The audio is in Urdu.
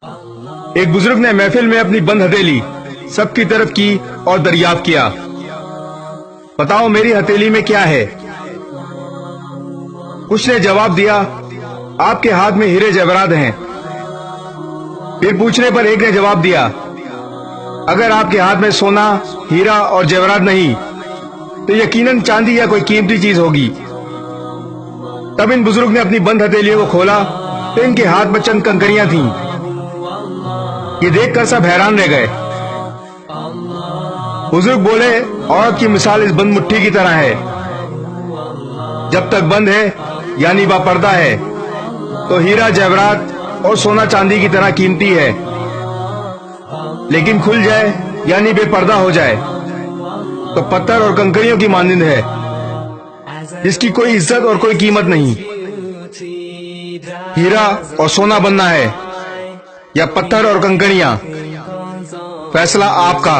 ایک بزرگ نے محفل میں اپنی بند ہتھیلی سب کی طرف کی اور دریافت کیا، بتاؤ میری ہتھیلی میں کیا ہے؟ کچھ نے جواب دیا، آپ کے ہاتھ میں ہیرے جواہرات ہیں۔ پھر پوچھنے پر ایک نے جواب دیا، اگر آپ کے ہاتھ میں سونا، ہیرا اور جواہرات نہیں تو یقیناً چاندی یا کوئی قیمتی چیز ہوگی۔ تب ان بزرگ نے اپنی بند ہتھیلیوں کو کھولا تو ان کے ہاتھ میں چند کنکریاں تھیں۔ یہ دیکھ کر سب حیران رہ گئے۔ بزرگ بولے، عورت کی مثال اس بند مٹھی کی طرح ہے، جب تک بند ہے یعنی با پردہ ہے تو ہیرا جواہرات اور سونا چاندی کی طرح قیمتی ہے، لیکن کھل جائے یعنی بے پردہ ہو جائے تو پتھر اور کنکریوں کی مانند ہے، جس کی کوئی عزت اور کوئی قیمت نہیں۔ ہیرا اور سونا بننا ہے یا پتھر اور کنکریاں، فیصلہ آپ کا۔